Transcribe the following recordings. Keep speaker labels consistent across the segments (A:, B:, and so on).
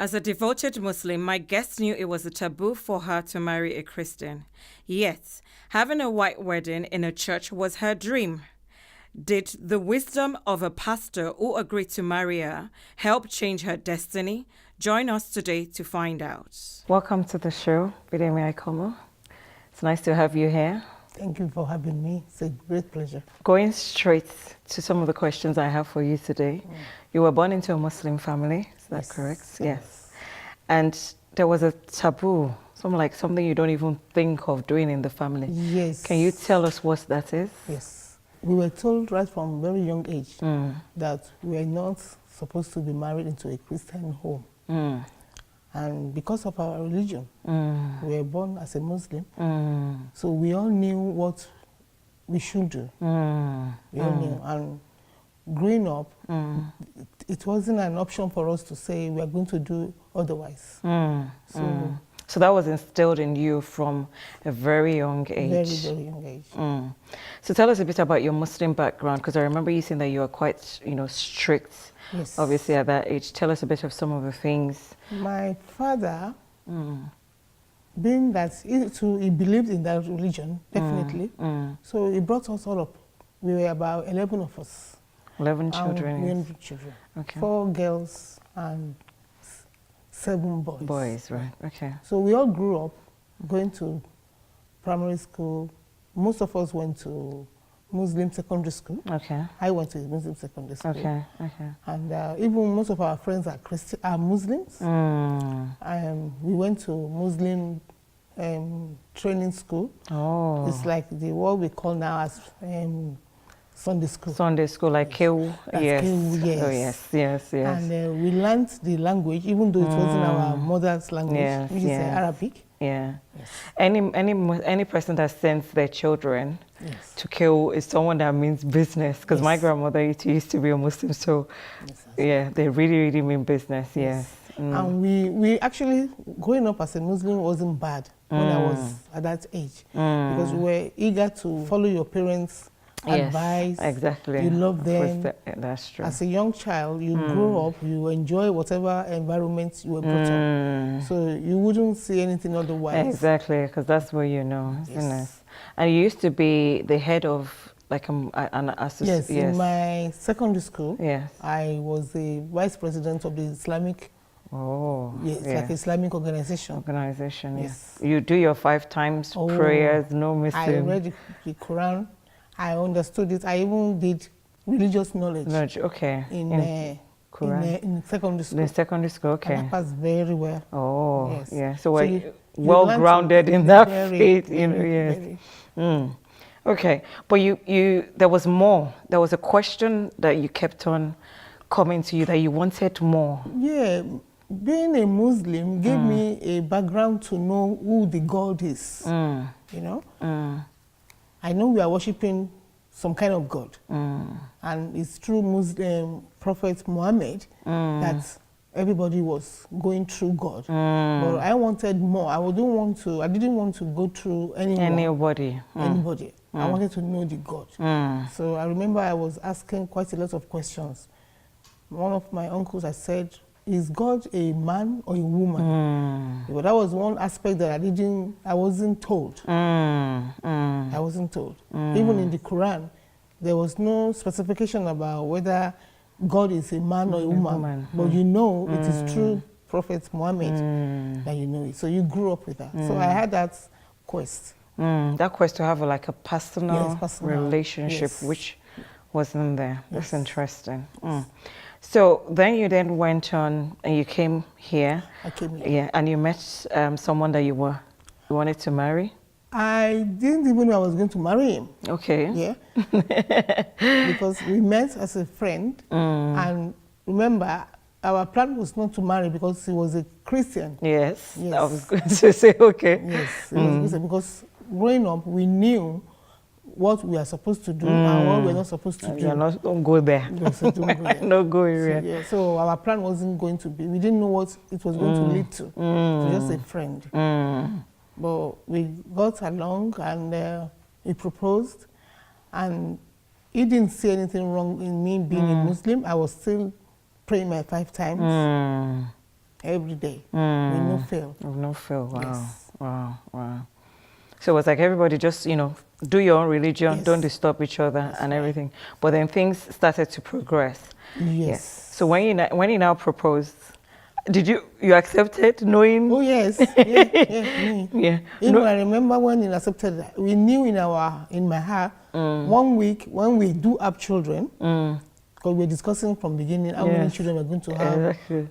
A: As a devoted Muslim, my guest knew it was a taboo for her to marry a Christian. Yet, having a white wedding in a church was her dream. Did the wisdom of a pastor who agreed to marry her help change her destiny? Join us today to find out. Welcome to the show, Bidemiaikom. It's nice to have you here.
B: Thank you for having me. It's a great pleasure.
A: Going straight to some of the questions I have for you today. You were born into a Muslim family, is that correct? Yes. And there was a taboo, something you don't even think of doing in the family.
B: Yes.
A: Can you tell us what that is?
B: Yes. We were told right from a very young age that we are not supposed to be married into a Christian home. And because of our religion, we were born as a Muslim, so we all knew what we should do. We all knew. And growing up, it wasn't an option for us to say we are going to do otherwise.
A: So that was instilled in you from a very young age.
B: Very, very young age.
A: So tell us a bit about your Muslim background, because I remember you saying that you were quite, strict.
B: Yes.
A: Obviously at that age. Tell us a bit of some of the things.
B: My father, being that he believed in that religion, definitely, so he brought us all up. We were about 11 of us.
A: 11 children?
B: 11 children.
A: Okay.
B: 4 girls and 7 boys.
A: Boys, right, okay.
B: So we all grew up going to primary school. Most of us went to Muslim secondary school. Okay. I went to Muslim secondary school.
A: Okay, okay.
B: And even most of our friends are Muslims. We went to Muslim training school. Oh. It's like what we call now as Sunday school.
A: Sunday school, like Kewu. Yes.
B: Kewu, yes.
A: Oh, yes, yes, yes.
B: And we learned the language, even though it wasn't our mother's language, which is Arabic.
A: Yeah. Yes. Any person that sends their children to Kewu is someone that means business, because my grandmother used to be a Muslim, so yeah, they really, really mean business. Yes.
B: And we actually, growing up as a Muslim wasn't bad when I was at that age, because we were eager to follow your parents' advice.
A: Exactly.
B: You love them.
A: That's true.
B: As a young child, you grow up, you enjoy whatever environment you were brought up. So you wouldn't see anything otherwise.
A: Exactly, because that's what you know, isn't it? And you used to be the head of like an association.
B: Yes, in my secondary school, I was the vice president of the Islamic. Oh, yes, like Islamic organization.
A: Yes. You do your 5 times prayers, no missing.
B: I read the Quran. I understood it. I even did religious knowledge.
A: Okay.
B: In secondary school.
A: In secondary school, okay.
B: And I passed very well.
A: Oh, yes. Yeah. So we're well grounded in that faith, yes. Okay, but there was more. There was a question that you kept on coming to you that you wanted more.
B: Yeah, being a Muslim gave me a background to know who the God is. You know. I know we are worshiping some kind of God, and it's through Muslim Prophet Muhammad that everybody was going through God. But I wanted more. I didn't want to go through anybody. I wanted to know the God. So I remember I was asking quite a lot of questions. One of my uncles, I said, is God a man or a woman? But that was one aspect that I wasn't told. I wasn't told. Even in the Quran, there was no specification about whether God is a man or a woman. But you know it is through Prophet Muhammad that you know it. So you grew up with that. So I had that quest.
A: That quest to have like a personal relationship, which wasn't there. That's interesting. So then you went on and you came here.
B: I came here.
A: Yeah, and you met someone that you wanted to marry?
B: I didn't even know I was going to marry him. Okay. Yeah. Because we met as a friend, and remember, our plan was not to marry because he was a Christian. Yes. I was going to say, okay. Yes, he was a Christian, because growing up, we knew what we are supposed to do and what we're not supposed to do.
A: Don't go there.
B: Don't go there.
A: No go area.
B: So our plan wasn't going to be, we didn't know what it was going to lead to. Just a friend. But we got along, and he proposed, and he didn't see anything wrong in me being a Muslim. I was still praying my 5 times. every day. We no fail.
A: We no fail. Wow.
B: Yes.
A: Wow. Wow. So it was like everybody just, you know, do your own religion,
B: Yes.
A: don't disturb each other.
B: That's
A: and
B: right.
A: everything. But then things started to progress.
B: Yes.
A: So when you now proposed, did you accepted knowing?
B: Oh yes, me.
A: Yeah.
B: Even I remember when he accepted that, we knew in my heart 1 week when we do have children, because we're discussing from the beginning how many children we're going to have,
A: exactly.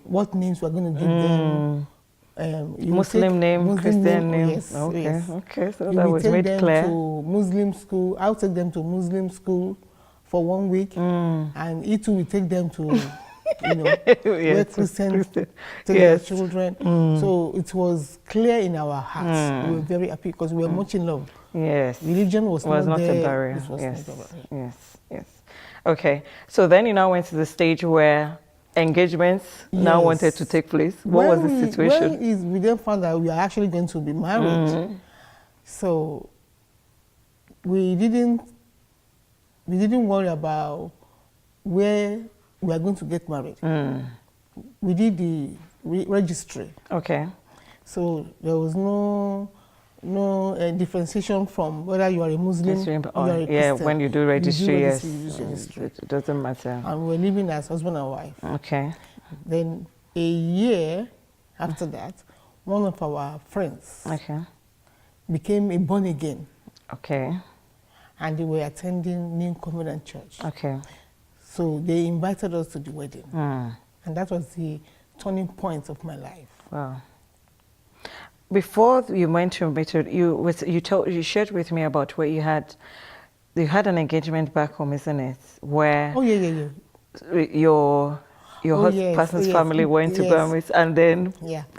B: what names we're going to give them.
A: Muslim name, Christian name.
B: Yes,
A: okay,
B: yes.
A: okay. So
B: You
A: that
B: will
A: was
B: take
A: made
B: them
A: clear.
B: to Muslim school. I'll take them to Muslim school for 1 week, and he too will take them to, you know, where Christians take their children. So it was clear in our hearts. We were very happy because we were much in love.
A: Yes.
B: Religion was not
A: a
B: there.
A: barrier.
B: This was
A: Yes.
B: not a barrier.
A: Yes. Yes. Okay. So then you now went to the stage where engagements now wanted to take place. What was the situation?
B: When we then found that we are actually going to be married, so we didn't worry about where we are going to get married. We did the registry.
A: Okay.
B: So there was no differentiation from whether you are a Muslim or you are a Christian.
A: When you do registry,
B: you
A: yes.
B: do registry.
A: It doesn't matter.
B: And we're living as husband and wife.
A: Okay.
B: Then a year after that, one of our friends became a born again.
A: Okay.
B: And they were attending New Covenant Church.
A: Okay.
B: So they invited us to the wedding.
A: Mm.
B: And that was the turning point of my life.
A: Wow. Before you went to meet her, you shared with me about where you had an engagement back home, isn't it? Where your person's family went to Burmese, and then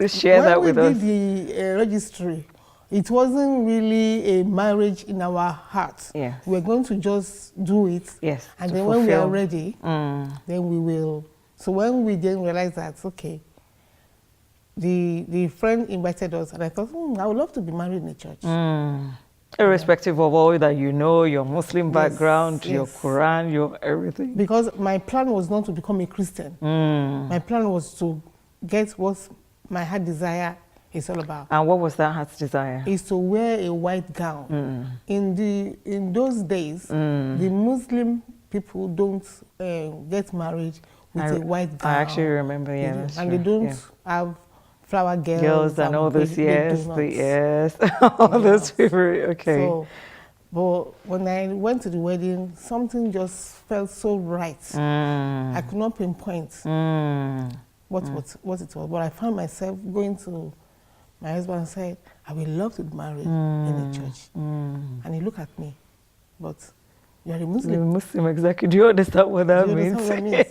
A: share that with us.
B: When we did the registry, it wasn't really a marriage in our hearts.
A: Yes.
B: We're going to just do it.
A: Yes.
B: And then when we are ready, then we will. So when we then realized that, okay, the friend invited us, and I thought, I would love to be married in a church.
A: Irrespective of all that you know, your Muslim background, your Quran, your everything.
B: Because my plan was not to become a Christian. My plan was to get what my heart desire is all about.
A: And what was that heart's desire?
B: Is to wear a white gown. In those days, the Muslim people don't get married with a white gown.
A: I actually remember,
B: and they don't have flower
A: girls and all those, all those people, okay.
B: So, but when I went to the wedding, something just felt so right. I could not pinpoint what it was, but I found myself going to my husband and said, I would love to be married in a church. And he looked at me, but you're a Muslim.
A: You're a Muslim, exactly. Do you understand what that means?
B: What that means?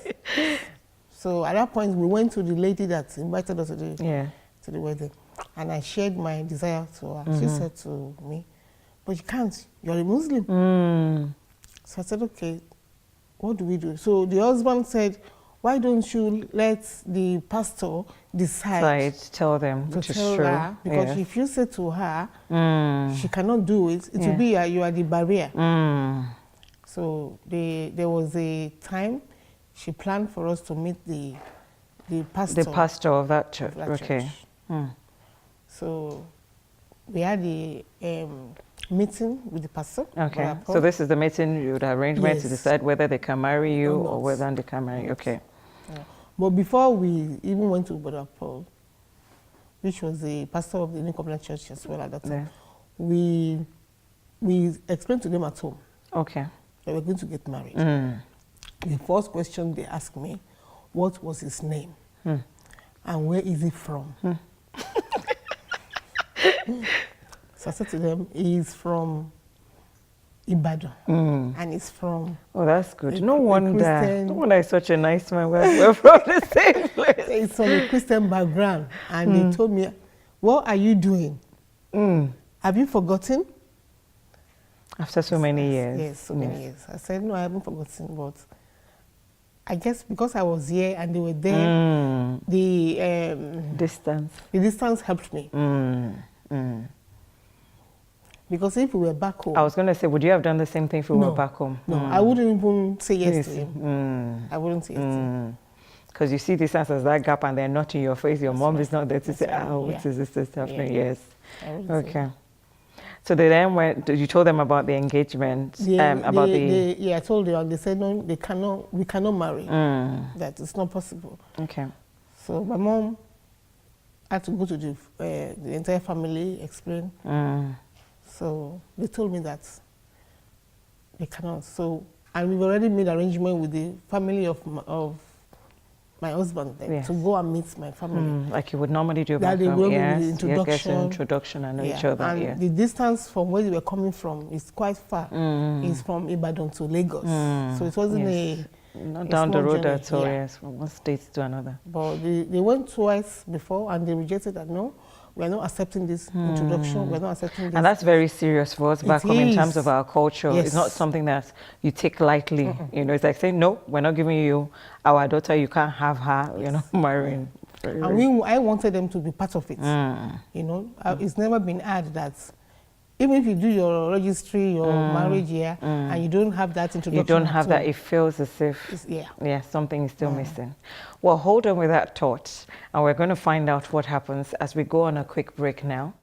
B: So at that point, we went to the lady that invited us to the wedding. And I shared my desire to her. She said to me, but you can't, you're a Muslim. So I said, okay, what do we do? So the husband said, why don't you let the pastor decide?
A: Tell them, which is true.
B: Her, because if you say to her, she cannot do it, it will be you are the barrier. So there was a time she planned for us to meet the pastor.
A: The pastor of that church, okay.
B: So we had a meeting with the pastor.
A: Okay, so this is the meeting you would arrange to decide whether they can marry you or whether they can marry you, okay.
B: But before we even went to Brother Paul, which was the pastor of the New Covenant Church as well at that time, we explained to them at home that we're going to get married. The first question they asked me, what was his name? And where is he from? So I said to them, he's from Ibadan. And he's from...
A: Oh, that's good. No wonder he's such a nice man. We're from the same place.
B: He's from a Christian background. And they told me, what are you doing? Have you forgotten?
A: After so many years.
B: Yes, so many years. I said, no, I haven't forgotten, but I guess because I was here and they were there, the distance helped me. Because if we were back home...
A: I was going to say, would you have done the same thing if we were back home?
B: No, I wouldn't even say yes to him. I wouldn't say yes to him.
A: Because you see this as that gap and they're not in your face. Your mom is not there to say,
B: right.
A: what is this happening? Yes.
B: Okay.
A: So they then went, you told them about the engagement,
B: I told them, and they said, no, we cannot marry. That it's not possible.
A: Okay.
B: So my mom had to go to the entire family, explain. So they told me that they cannot. So, and we've already made arrangement with the family of my husband then, to go and meet my family.
A: Like you would normally do
B: back home.
A: Yes,
B: introduction
A: and know each other.
B: And the distance from where they were coming from is quite far. It's from Ibadan to Lagos. So it wasn't
A: not down the road at all, yes, from one state to another.
B: But they went twice before and they rejected that, no, we are not accepting this introduction, we are not accepting this.
A: And that's very serious for us back home in terms of our culture.
B: Yes.
A: It's not something that you take lightly. You know, it's like saying, no, we're not giving you our daughter, you can't have her, you know, marrying.
B: And I wanted them to be part of it. You know, it's never been had that even if you do your registry, your marriage year, and you don't have that introduction.
A: You don't have that, it feels as if, something is still missing. Well, hold on with that thought, and we're going to find out what happens as we go on a quick break now.